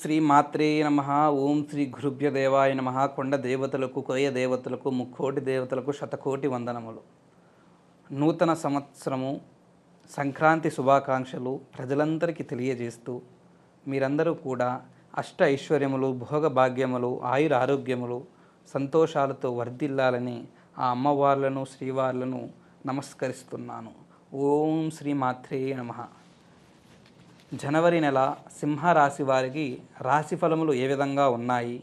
శ్రీ మాత్రే నమ. ఓం శ్రీ గురుభ్య దేవాయ నమ. కొండ దేవతలకు, కొయ్య దేవతలకు, ముక్కోటి దేవతలకు శతకోటి వందనములు. నూతన సంవత్సరము సంక్రాంతి శుభాకాంక్షలు ప్రజలందరికీ తెలియజేస్తూ మీరందరూ కూడా అష్ట ఐశ్వర్యములు, భోగ భాగ్యములు, ఆయుర ఆరోగ్యములు, సంతోషాలతో వర్ధిల్లాలని ఆ అమ్మవార్లను, శ్రీవార్లను నమస్కరిస్తున్నాను. ఓం శ్రీ మాత్రే నమ. జనవరి నెల సింహరాశి వారికి రాశి ఫలములు ఏ విధంగా ఉన్నాయి?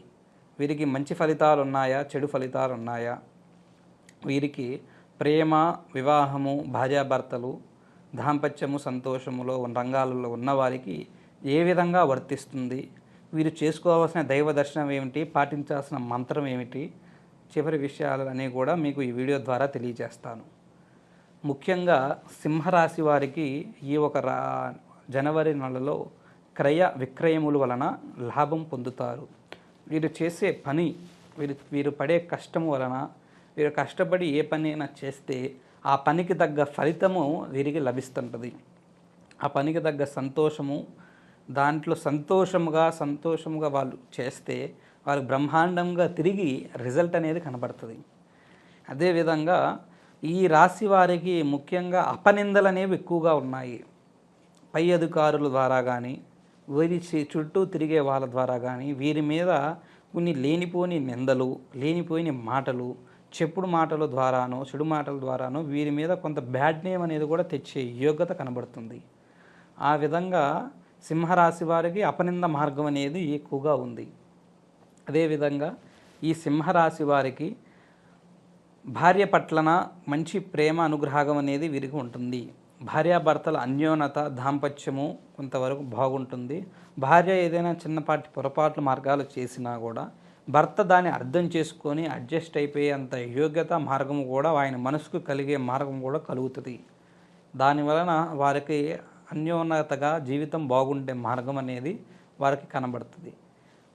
వీరికి మంచి ఫలితాలు ఉన్నాయా, చెడు ఫలితాలు ఉన్నాయా? వీరికి ప్రేమ, వివాహము, భార్యాభర్తలు, దాంపత్యము, సంతోషములో రంగాలలో ఉన్నవారికి ఏ విధంగా వర్తిస్తుంది? వీరు చేసుకోవాల్సిన దైవ దర్శనం ఏమిటి, పాటించాల్సిన మంత్రం ఏమిటి? చివరి విషయాలన్నీ కూడా మీకు ఈ వీడియో ద్వారా తెలియజేస్తాను. ముఖ్యంగా సింహరాశి వారికి ఈ జనవరి నెలలో క్రయ విక్రయముల వలన లాభం పొందుతారు. వీరు చేసే పని, వీరు పడే కష్టము వలన, వీరు కష్టపడి ఏ పని అయినా చేస్తే ఆ పనికి తగ్గ ఫలితము వీరికి లభిస్తుంటుంది. ఆ పనికి తగ్గ సంతోషము, దాంట్లో సంతోషముగా వాళ్ళు చేస్తే వారు బ్రహ్మాండంగా తిరిగి రిజల్ట్ అనేది కనబడుతుంది. అదేవిధంగా ఈ రాశి వారికి ముఖ్యంగా అపనిందలు అనేవి ఎక్కువగా ఉన్నాయి. పై అధికారుల ద్వారా కానీ, వీరి చుట్టూ తిరిగే వాళ్ళ ద్వారా కానీ వీరి మీద కొన్ని లేనిపోని నిందలు, లేనిపోయిన మాటలు, చెప్పుడు మాటల ద్వారానో, చెడు మాటల ద్వారానో వీరి మీద కొంత బ్యాడ్ నేమ్ అనేది కూడా తెచ్చే యోగ్యత కనబడుతుంది. ఆ విధంగా సింహరాశి వారికి అపనింద మార్గం అనేది ఎక్కువగా ఉంది. అదేవిధంగా ఈ సింహరాశి వారికి భార్య పట్లన మంచి ప్రేమ, అనుగ్రహం అనేది వీరికి ఉంటుంది. భార్యాభర్తల అన్యోన్యత, దాంపత్యము కొంతవరకు బాగుంటుంది. భార్య ఏదైనా చిన్నపాటి పొరపాట్లు మార్గాలు చేసినా కూడా భర్త దాన్ని అర్థం చేసుకొని అడ్జస్ట్ అయిపోయే అంత యోగ్యత మార్గము కూడా ఆయన మనసుకు కలిగే మార్గం కూడా కలుగుతుంది. దానివలన వారికి అన్యోన్యతగా జీవితం బాగుండే మార్గం అనేది వారికి కనబడుతుంది.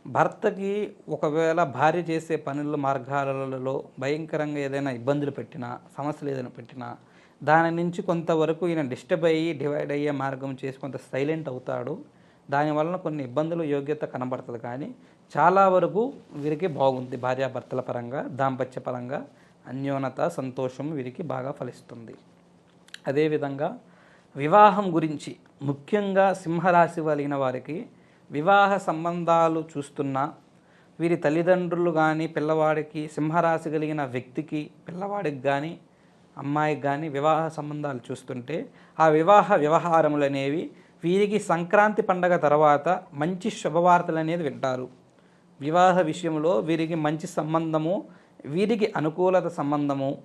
భర్తకి ఒకవేళ భార్య చేసే పనుల మార్గాలలో భయంకరంగా ఏదైనా ఇబ్బందులు పెట్టినా, సమస్యలు ఏదైనా పెట్టినా దాని నుంచి కొంతవరకు ఈయన డివైడ్ అయ్యే మార్గం చేసి కొంత సైలెంట్ అవుతాడు. దానివలన కొన్ని ఇబ్బందులు యోగ్యత కనబడుతుంది. కానీ చాలా వరకు వీరికి బాగుంది. భార్యాభర్తల పరంగా, దాంపత్య పరంగా అన్యోన్యత, సంతోషం వీరికి బాగా ఫలిస్తుంది. అదేవిధంగా వివాహం గురించి ముఖ్యంగా సింహరాశి కలిగిన వారికి వివాహ సంబంధాలు చూస్తున్న వీరి తల్లిదండ్రులు కానీ, పిల్లవాడికి, సింహరాశి కలిగిన వ్యక్తికి, పిల్లవాడికి కానీ, అమ్మాయికి కానీ వివాహ సంబంధాలు చూస్తుంటే ఆ వివాహ వ్యవహారములు అనేవి వీరికి సంక్రాంతి పండగ తర్వాత మంచి శుభవార్తలు అనేది వింటారు. వివాహ విషయంలో వీరికి మంచి సంబంధము, వీరికి అనుకూలత సంబంధము,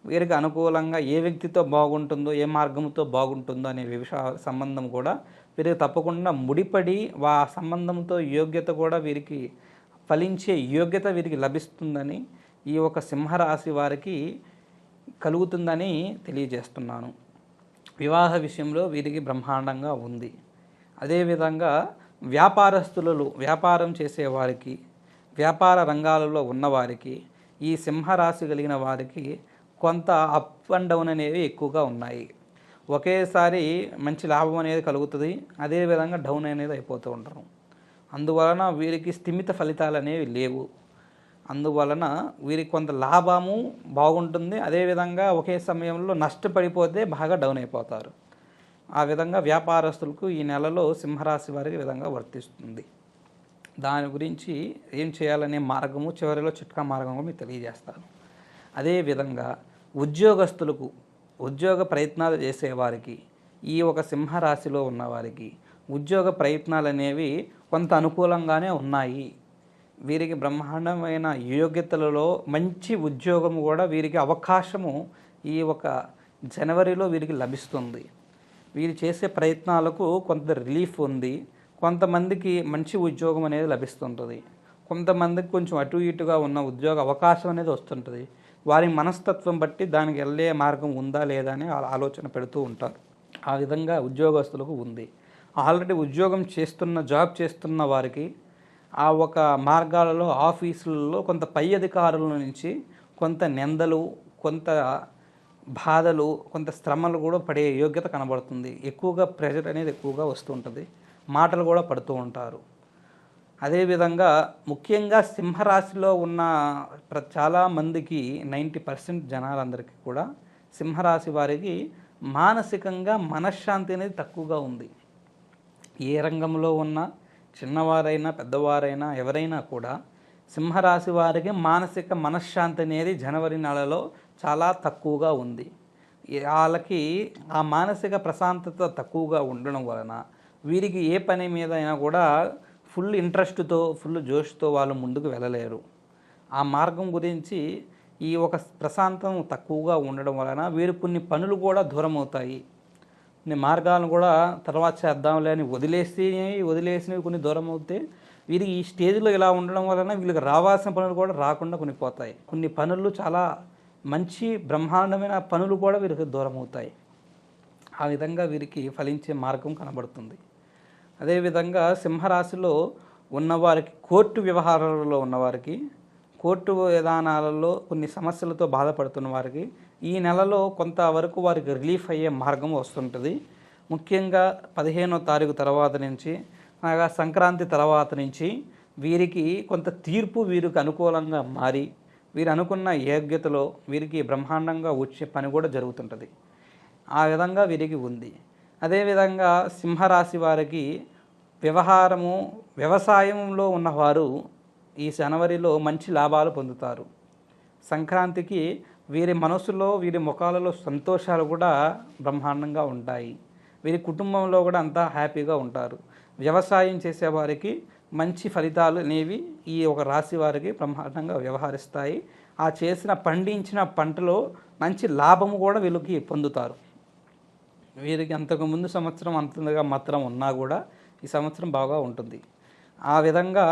వీరికి అనుకూలంగా ఏ వ్యక్తితో బాగుంటుందో, ఏ మార్గంతో బాగుంటుందో అనే సంబంధం కూడా వీరికి తప్పకుండా ముడిపడి ఆ సంబంధంతో యోగ్యత కూడా వీరికి ఫలించే యోగ్యత వీరికి లభిస్తుందని ఈ ఒక సింహరాశి వారికి కలుగుతుందని తెలియజేస్తున్నాను. వివాహ విషయంలో వీరికి బ్రహ్మాండంగా ఉంది. అదేవిధంగా వ్యాపారం చేసేవారికి, వ్యాపార రంగాలలో ఉన్నవారికి, ఈ సింహరాశి కలిగిన వారికి కొంత అప్ అండ్ డౌన్ అనేవి ఎక్కువగా ఉన్నాయి. ఒకేసారి మంచి లాభం అనేది కలుగుతుంది, అదేవిధంగా డౌన్ అనేది అయిపోతూ ఉంటారు. అందువలన వీరికి స్థిమిత ఫలితాలు అనేవి లేవు. అందువలన వీరికి కొంత లాభము బాగుంటుంది, అదేవిధంగా ఒకే సమయంలో నష్టపడిపోతే బాగా డౌన్ అయిపోతారు. ఆ విధంగా వ్యాపారస్తులకు ఈ నెలలో సింహరాశి వారికి విధంగా వర్తిస్తుంది. దాని గురించి ఏం చేయాలనే మార్గము చివరిలో చిట్కా మార్గము మీకు తెలియజేస్తాను. అదేవిధంగా ఉద్యోగస్తులకు, ఉద్యోగ ప్రయత్నాలు చేసేవారికి, ఈ ఒక సింహరాశిలో ఉన్నవారికి ఉద్యోగ ప్రయత్నాలు అనేవి కొంత అనుకూలంగానే ఉన్నాయి. వీరికి బ్రహ్మాండమైన యోగ్యతలలో మంచి ఉద్యోగం కూడా వీరికి అవకాశము ఈ ఒక జనవరిలో వీరికి లభిస్తుంది. వీరు చేసే ప్రయత్నాలకు కొంత రిలీఫ్ ఉంది. కొంతమందికి మంచి ఉద్యోగం అనేది లభిస్తుంటుంది. కొంతమందికి కొంచెం అటు ఇటుగా ఉన్న ఉద్యోగ అవకాశం అనేది వస్తుంటుంది. వారి మనస్తత్వం బట్టి దానికి వెళ్ళే మార్గం ఉందా లేదా అని ఆలోచన పెడుతూ ఉంటారు. ఆ విధంగా ఉద్యోగస్తులకు ఉంది. ఆల్రెడీ జాబ్ చేస్తున్న వారికి ఆ ఒక మార్గాలలో, ఆఫీసులలో కొంత పై అధికారుల నుంచి కొంత నిందలు, కొంత బాధలు, కొంత శ్రమలు కూడా పడే యోగ్యత కనబడుతుంది. ఎక్కువగా ప్రెషర్ అనేది ఎక్కువగా వస్తూ ఉంటుంది. మాటలు కూడా పడుతూ ఉంటారు. అదేవిధంగా ముఖ్యంగా సింహరాశిలో ఉన్న చాలామందికి 90% జనాలందరికీ కూడా సింహరాశి వారికి మానసికంగా మనశ్శాంతి అనేది తక్కువగా ఉంది. ఏ రంగంలో ఉన్న చిన్నవారైనా పెద్దవారైనా ఎవరైనా కూడా సింహరాశి వారికి మానసిక మనశ్శాంతి అనేది జనవరి నెలలో చాలా తక్కువగా ఉంది. వాళ్ళకి ఆ మానసిక ప్రశాంతత తక్కువగా ఉండడం వలన వీరికి ఏ పని మీద అయినా కూడా ఫుల్ ఇంట్రెస్ట్తో ఫుల్ జోష్తో వాళ్ళు ముందుకు వెళ్ళలేరు. ఆ మార్గం గురించి ఈ ఒక ప్రశాంతం తక్కువగా ఉండడం వలన వీరు కొన్ని పనులు కూడా దూరం అవుతాయి. కొన్ని మార్గాలను కూడా తర్వాత చేద్దాంలే అని వదిలేసినవి కొన్ని దూరం అవుతాయి. వీరికి ఈ స్టేజ్లో ఇలా ఉండడం వలన వీళ్ళకి రావాల్సిన పనులు కూడా రాకుండా కొన్ని పోతాయి. కొన్ని పనులు చాలా మంచి బ్రహ్మాండమైన పనులు కూడా వీరికి దూరం అవుతాయి. ఆ విధంగా వీరికి ఫలించే మార్గం కనబడుతుంది. అదేవిధంగా సింహరాశిలో ఉన్నవారికి కోర్టు వ్యవహారాలలో ఉన్నవారికి, కోర్టు విధానాలలో కొన్ని సమస్యలతో బాధపడుతున్న వారికి ఈ నెలలో కొంతవరకు వారికి రిలీఫ్ అయ్యే మార్గం వస్తుంటుంది. ముఖ్యంగా 15వ తారీఖు తర్వాత నుంచి అనగా సంక్రాంతి తర్వాత నుంచి వీరికి కొంత తీర్పు వీరికి అనుకూలంగా మారి వీరు అనుకున్న యోగ్యతలో వీరికి బ్రహ్మాండంగా వచ్చే పని కూడా జరుగుతుంటుంది. ఆ విధంగా వీరికి ఉంది. అదేవిధంగా సింహరాశి వారికి వ్యవసాయంలో ఉన్నవారు ఈ జనవరిలో మంచి లాభాలు పొందుతారు. సంక్రాంతికి వీరి మనసులో వీరి ముఖాలలో సంతోషాలు కూడా బ్రహ్మాండంగా ఉంటాయి. వీరి కుటుంబంలో కూడా అంతా హ్యాపీగా ఉంటారు. వ్యవసాయం చేసేవారికి మంచి ఫలితాలు అనేవి ఈ ఒక రాశి వారికి బ్రహ్మాండంగా వ్యవహరిస్తాయి. ఆ పండించిన పంటలో మంచి లాభము కూడా వీళ్ళకి పొందుతారు. వీరికి అంతకుముందు సంవత్సరం అంతగా మాత్రం ఉన్నా కూడా ఈ సంవత్సరం బాగా ఉంటుంది. ఆ విధంగా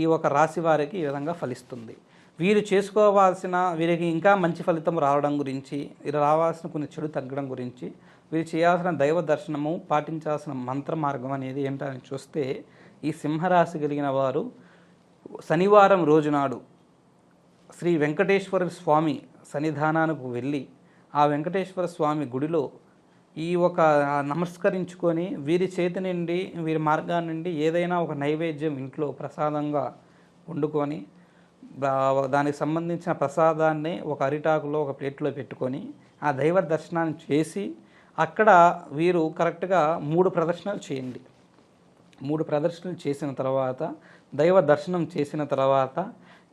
ఈ ఒక రాశి వారికి ఈ విధంగా ఫలిస్తుంది. వీరికి ఇంకా మంచి ఫలితం రావడం గురించి, రావాల్సిన కొన్ని చెడు తగ్గడం గురించి, వీరు చేయాల్సిన దైవ దర్శనము, పాటించాల్సిన మంత్ర మార్గం అనేది ఏంటని చూస్తే, ఈ సింహరాశి కలిగిన వారు శనివారం రోజునాడు శ్రీ వెంకటేశ్వర స్వామి సన్నిధానానికి వెళ్ళి ఆ వెంకటేశ్వర స్వామి గుడిలో ఈ ఒక నమస్కరించుకొని వీరి చేతి నుండి వీరి మార్గాన్ని నుండి ఏదైనా ఒక నైవేద్యం ఇంట్లో ప్రసాదంగా వండుకొని దానికి సంబంధించిన ప్రసాదాన్ని ఒక అరిటాకులో ఒక ప్లేట్లో పెట్టుకొని ఆ దైవ దర్శనాన్ని చేసి అక్కడ వీరు కరెక్ట్గా 3 ప్రదర్శనలు చేయండి. 3 ప్రదర్శనలు చేసిన తర్వాత దైవ దర్శనం చేసిన తర్వాత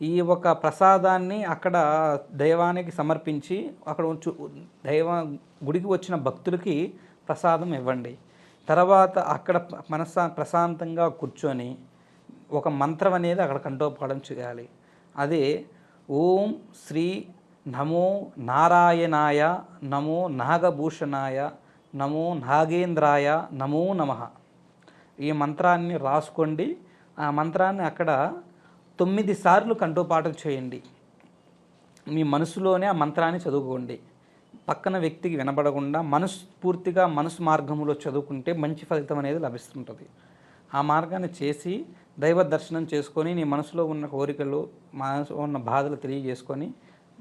ఈ ఒక ప్రసాదాన్ని అక్కడ దైవానికి సమర్పించి అక్కడ గుడికి వచ్చిన భక్తులకి ప్రసాదం ఇవ్వండి. తర్వాత అక్కడ ప్రశాంతంగా కూర్చొని ఒక మంత్రం అనేది అక్కడ కంఠోపాఠం చేయాలి. అదే ఓం శ్రీ నమో నారాయణాయ నమో నాగభూషణాయ నమో నాగేంద్రాయ నమో నమః. ఈ మంత్రాన్ని రాసుకోండి. ఆ మంత్రాన్ని అక్కడ 9 సార్లు కంఠోపాఠం చేయండి. మీ మనసులోనే ఆ మంత్రాన్ని చదువుకోండి. పక్కన వ్యక్తికి వినబడకుండా మనస్ఫూర్తిగా మనసు మార్గంలో చదువుకుంటే మంచి ఫలితం అనేది లభిస్తుంటుంది. ఆ మార్గాన్ని చేసి దైవ దర్శనం చేసుకొని నీ మనసులో ఉన్న కోరికలు, మనసులో ఉన్న బాధలు తెలియజేసుకొని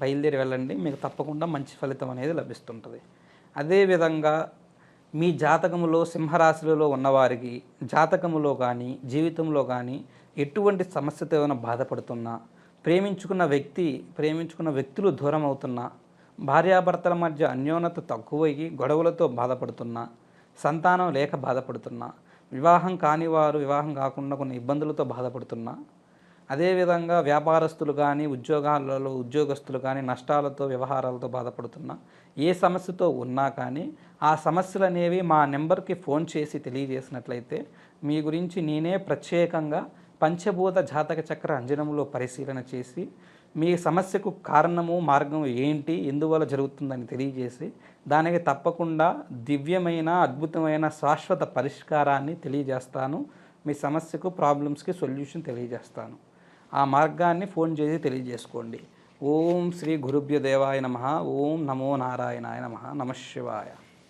బయలుదేరి వెళ్ళండి. మీకు తప్పకుండా మంచి ఫలితం అనేది లభిస్తుంటుంది. అదేవిధంగా మీ జాతకములో సింహరాశులలో ఉన్నవారికి జాతకములో కానీ జీవితంలో కానీ ఎటువంటి సమస్యతో ఏమైనా బాధపడుతున్నా, ప్రేమించుకున్న వ్యక్తులు దూరం అవుతున్నా, భార్యాభర్తల మధ్య అన్యోన్యత తక్కువయ్యి గొడవలతో బాధపడుతున్నా, సంతానం లేక బాధపడుతున్నా, వివాహం కాని వారు వివాహం కాకుండా కొన్ని ఇబ్బందులతో బాధపడుతున్నా, అదేవిధంగా వ్యాపారస్తులు కానీ ఉద్యోగస్తులు కానీ నష్టాలతో వ్యవహారాలతో బాధపడుతున్నా, ఏ సమస్యతో ఉన్నా కానీ ఆ సమస్యలు అనేవి మా నెంబర్కి ఫోన్ చేసి తెలియజేసినట్లయితే మీ గురించి నేనే ప్రత్యేకంగా పంచభూత జాతక చక్ర అంజనంలో పరిశీలన చేసి మీ సమస్యకు కారణము మార్గం ఏంటి, ఎందువల్ల జరుగుతుందని తెలియజేసి దానికి తప్పకుండా దివ్యమైన అద్భుతమైన శాశ్వత పరిష్కారాన్ని తెలియజేస్తాను. మీ సమస్యకు ప్రాబ్లమ్స్కి సొల్యూషన్ తెలియజేస్తాను. ఆ మార్గాన్ని ఫోన్ చేసి తెలియజేసుకోండి. ఓం శ్రీ గురుభ్యో దేవాయ నమః. ఓం నమో నారాయణాయ నమః. నమః శివాయ.